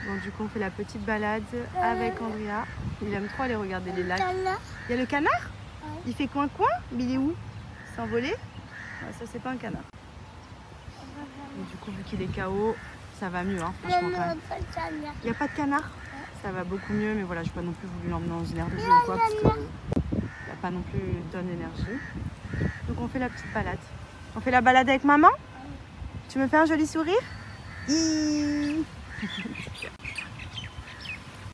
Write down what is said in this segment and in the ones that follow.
Bon, du coup, on fait la petite balade avec Andrea. Il aime trop aller regarder les lacs. Il y a le canard? Ouais. Il fait coin-coin? Mais il est où? Il s'est envolé? Ouais, ça, c'est pas un canard. Et du coup, vu qu'il est KO, ça va mieux, hein, franchement. Il n'y a pas de canard? Ça va beaucoup mieux, mais voilà, je n'ai pas non plus voulu l'emmener dans une aire de jeu ou quoi, parce qu'il n'y a pas non plus une tonne d'énergie. Donc, on fait la petite balade. On fait la balade avec maman? Tu me fais un joli sourire?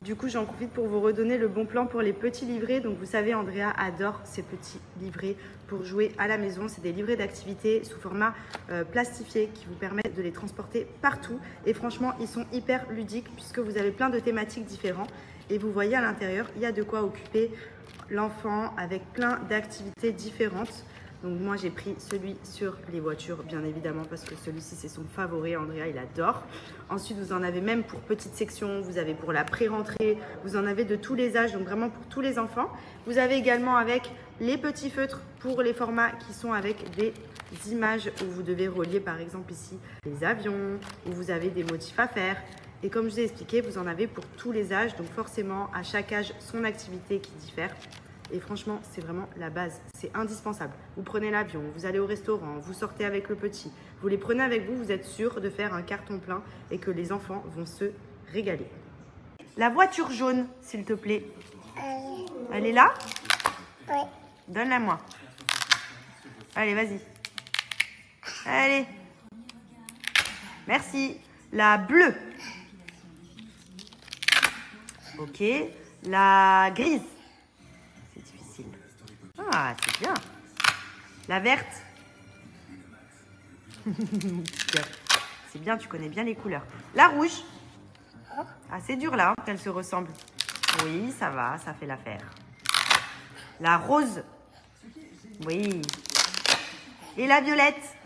Du coup, j'en profite pour vous redonner le bon plan pour les petits livrets. Donc, vous savez, Andrea adore ces petits livrets pour jouer à la maison. C'est des livrets d'activités sous format plastifié qui vous permettent de les transporter partout. Et franchement, ils sont hyper ludiques puisque vous avez plein de thématiques différentes. Et vous voyez à l'intérieur, il y a de quoi occuper l'enfant avec plein d'activités différentes. Donc moi j'ai pris celui sur les voitures bien évidemment parce que celui-ci c'est son favori, Andrea il adore. Ensuite vous en avez même pour petite section, vous avez pour la pré-rentrée, vous en avez de tous les âges, donc vraiment pour tous les enfants. Vous avez également avec les petits feutres pour les formats qui sont avec des images où vous devez relier par exemple ici les avions, où vous avez des motifs à faire. Et comme je vous ai expliqué, vous en avez pour tous les âges, donc forcément à chaque âge son activité qui diffère. Et franchement, c'est vraiment la base, c'est indispensable. Vous prenez l'avion, vous allez au restaurant, vous sortez avec le petit, vous les prenez avec vous, vous êtes sûr de faire un carton plein et que les enfants vont se régaler. La voiture jaune, s'il te plaît. Elle est là? Oui. Donne-la moi. Allez, vas-y. Allez. Merci. La bleue. Ok. La grise. Ah, c'est bien. La verte. C'est bien, tu connais bien les couleurs. La rouge. Ah, c'est dur là, hein, qu'elles se ressemblent. Oui, ça va, ça fait l'affaire. La rose. Oui. Et la violette.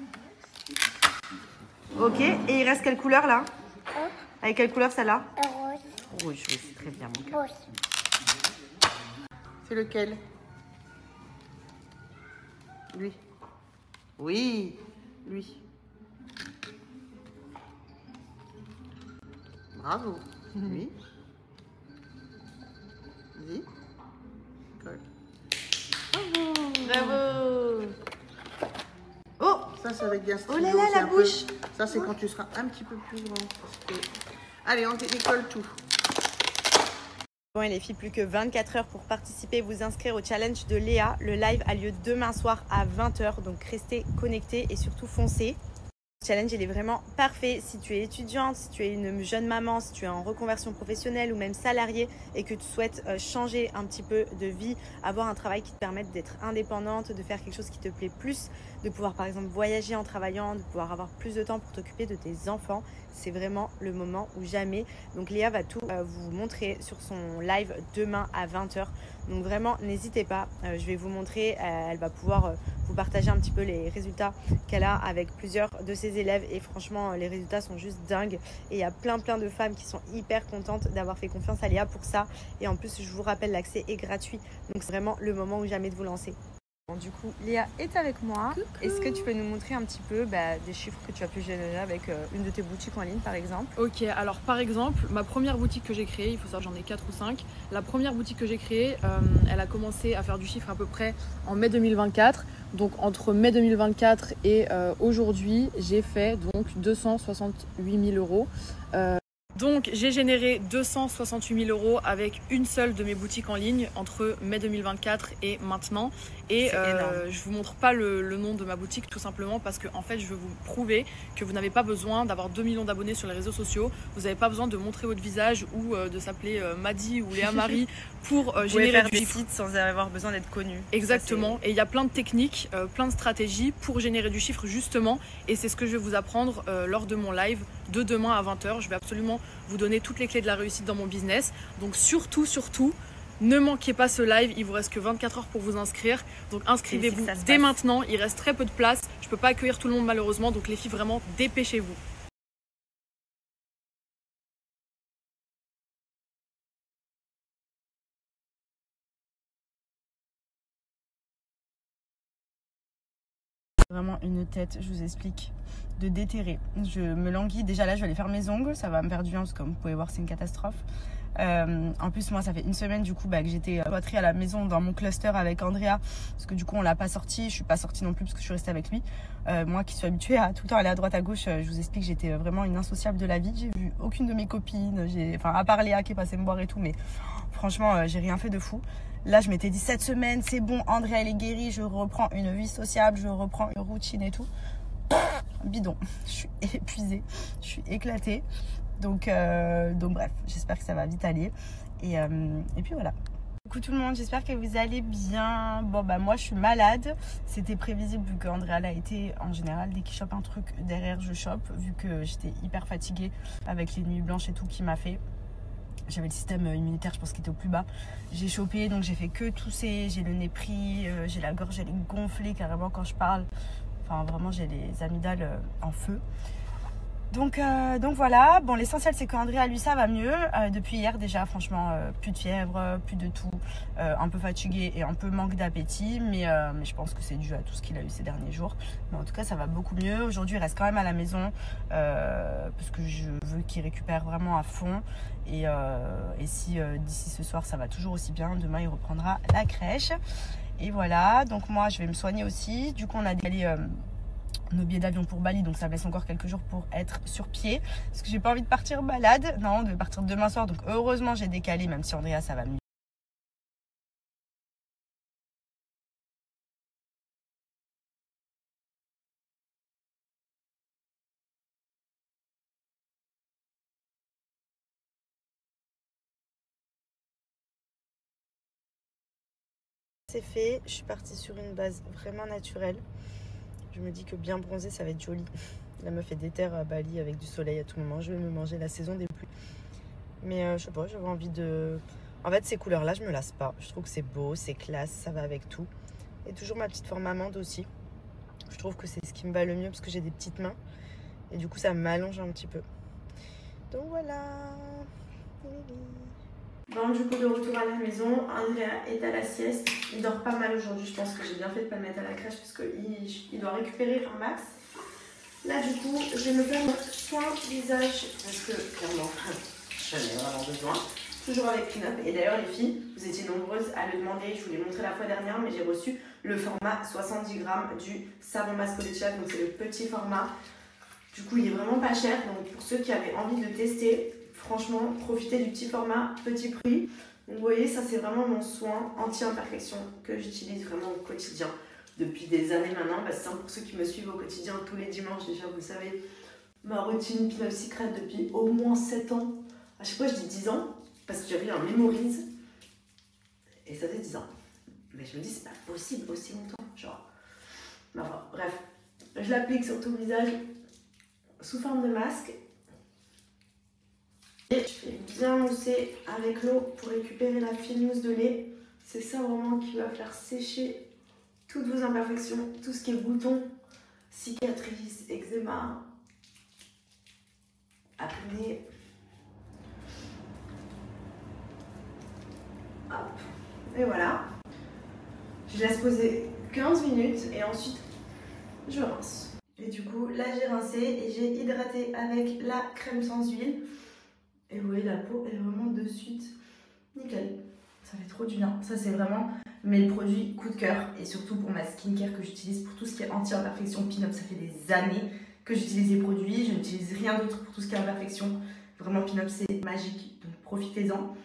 Ok, et il reste quelle couleur là? Avec quelle couleur celle-là? Rouge. Rouge, oui, c'est très bien mon cœur. C'est lequel? Lui. Oui, lui. Bravo. Oui. Oui. Colle. Bravo. Bravo. Oh, ça, ça va être bien stylé. Oh là là, la bouche. Ça, c'est quand tu seras un petit peu plus grand. Allez, on décolle tout. Bon, et les filles, plus que 24 heures pour participer et vous inscrire au challenge de Léa. Le live a lieu demain soir à 20 h, donc restez connectés et surtout foncez. Le challenge, il est vraiment parfait si tu es étudiante, si tu es une jeune maman, si tu es en reconversion professionnelle ou même salariée et que tu souhaites changer un petit peu de vie, avoir un travail qui te permette d'être indépendante, de faire quelque chose qui te plaît plus, de pouvoir par exemple voyager en travaillant, de pouvoir avoir plus de temps pour t'occuper de tes enfants. C'est vraiment le moment ou jamais. Donc Léa va tout vous montrer sur son live demain à 20 h. Donc vraiment, n'hésitez pas. Je vais vous montrer. Elle va pouvoir vous partager un petit peu les résultats qu'elle a avec plusieurs de ses élèves. Et franchement, les résultats sont juste dingues. Et il y a plein de femmes qui sont hyper contentes d'avoir fait confiance à Léa pour ça. Et en plus, je vous rappelle, l'accès est gratuit. Donc c'est vraiment le moment ou jamais de vous lancer. Bon, du coup, Léa est avec moi. Est-ce que tu peux nous montrer un petit peu des chiffres que tu as pu générer avec une de tes boutiques en ligne, par exemple? Ok, alors par exemple, ma première boutique que j'ai créée, il faut savoir que j'en ai 4 ou 5. La première boutique que j'ai créée, elle a commencé à faire du chiffre à peu près en mai 2024. Donc entre mai 2024 et aujourd'hui, j'ai fait donc 268 000 euros. Donc j'ai généré 268 000 euros avec une seule de mes boutiques en ligne entre mai 2024 et maintenant. Et je vous montre pas le nom de ma boutique tout simplement parce que en fait je veux vous prouver que vous n'avez pas besoin d'avoir 2 millions d'abonnés sur les réseaux sociaux. Vous n'avez pas besoin de montrer votre visage ou de s'appeler Madi ou Léa Marie pour générer du chiffre sans avoir besoin d'être connu. Exactement. Et il y a plein de techniques, plein de stratégies pour générer du chiffre justement. Et c'est ce que je vais vous apprendre lors de mon live de demain à 20 h. Je vais absolument vous donner toutes les clés de la réussite dans mon business. Donc surtout, ne manquez pas ce live. Il vous reste que 24 heures pour vous inscrire. Donc inscrivez-vous dès maintenant. Il reste très peu de place. Je ne peux pas accueillir tout le monde malheureusement. Donc les filles, vraiment, dépêchez-vous. Vraiment une tête, je vous explique. de déterrer. Je me languis, déjà là je vais aller faire mes ongles, ça va me faire du bien parce que comme vous pouvez voir c'est une catastrophe. En plus moi ça fait une semaine du coup que j'étais cloîtrée à la maison dans mon cluster avec Andrea parce que du coup on l'a pas sorti, je suis pas sortie non plus parce que je suis restée avec lui. Moi qui suis habituée à tout le temps aller à droite à gauche, je vous explique j'étais vraiment une insociable de la vie. J'ai vu aucune de mes copines, à part Léa qui est passée me voir et tout, mais franchement j'ai rien fait de fou. Là je m'étais dit cette semaine c'est bon, Andrea elle est guérie, je reprends une vie sociable, je reprends une routine et tout. Bidon, je suis épuisée, je suis éclatée. Donc bref, j'espère que ça va vite aller. Et puis voilà. Coucou tout le monde, j'espère que vous allez bien. Bon moi je suis malade. C'était prévisible vu qu'Andrea l'a été en général. Dès qu'il chope un truc derrière je chope. Vu que j'étais hyper fatiguée avec les nuits blanches et tout qui m'a fait. J'avais le système immunitaire je pense qui était au plus bas. J'ai chopé donc j'ai fait que tousser. J'ai le nez pris, j'ai la gorge elle est gonflée carrément quand je parle. Enfin vraiment j'ai les amygdales en feu. Donc voilà, bon l'essentiel c'est qu'Andrea lui ça va mieux depuis hier déjà franchement plus de fièvre, plus de tout, un peu fatigué et un peu manque d'appétit mais je pense que c'est dû à tout ce qu'il a eu ces derniers jours. Mais en tout cas ça va beaucoup mieux, aujourd'hui il reste quand même à la maison parce que je veux qu'il récupère vraiment à fond et si d'ici ce soir ça va toujours aussi bien, demain il reprendra la crèche et voilà. Donc moi je vais me soigner aussi, du coup on a décalé nos billets d'avion pour Bali, donc ça me laisse encore quelques jours pour être sur pied parce que j'ai pas envie de partir malade. Non, on devait partir demain soir, donc heureusement j'ai décalé, même si Andrea ça va mieux. C'est fait, je suis partie sur une base vraiment naturelle. Je me dis que bien bronzé ça va être joli. La meuf est déterre à Bali avec du soleil à tout moment. Je vais me manger la saison des pluies. Mais je sais pas, j'avais envie de... En fait ces couleurs là je me lasse pas. Je trouve que c'est beau, c'est classe, ça va avec tout. Et toujours ma petite forme amande aussi. Je trouve que c'est ce qui me va le mieux parce que j'ai des petites mains. Et du coup ça m'allonge un petit peu. Donc voilà. Bon, du coup de retour à la maison, Andrea est à la sieste. Il dort pas mal aujourd'hui, je pense que j'ai bien fait de pas le mettre à la crèche parce qu'il doit récupérer un max. Là du coup je vais me faire mon soin visage parce que clairement j'en ai vraiment besoin. Toujours avec Clean-Up. Et d'ailleurs les filles, vous étiez nombreuses à le demander, je vous l'ai montré la fois dernière, mais j'ai reçu le format 70 grammes du savon masque de Chia, donc c'est le petit format. Du coup il est vraiment pas cher, donc pour ceux qui avaient envie de tester, franchement profitez du petit format, petit prix. Donc vous voyez, ça c'est vraiment mon soin anti-imperfection que j'utilise vraiment au quotidien depuis des années maintenant. C'est simple pour ceux qui me suivent au quotidien tous les dimanches, déjà vous le savez, ma routine Pin Up Secret depuis au moins 7 ans. À chaque fois je dis 10 ans parce que j'avais un mémorise et ça fait 10 ans. Mais je me dis c'est pas possible aussi longtemps, genre. Enfin, bref, je l'applique sur tout le visage sous forme de masque. Et je fais bien mousser avec l'eau pour récupérer la fine mousse de lait. C'est ça vraiment qui va faire sécher toutes vos imperfections, tout ce qui est boutons, cicatrices, eczéma, acné. Hop. Et voilà. Je laisse poser 15 minutes et ensuite je rince. Et du coup là j'ai rincé et j'ai hydraté avec la crème sans huile. Et vous voyez la peau est vraiment de suite nickel. Ça fait trop du bien. Ça c'est vraiment mes produits coup de cœur. Et surtout pour ma skincare que j'utilise pour tout ce qui est anti-imperfection Pin Up. Ça fait des années que j'utilise les produits. Je n'utilise rien d'autre pour tout ce qui est imperfection. Vraiment Pin Up c'est magique. Donc profitez-en.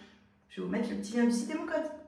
Je vais vous mettre le petit lien du site et mon code.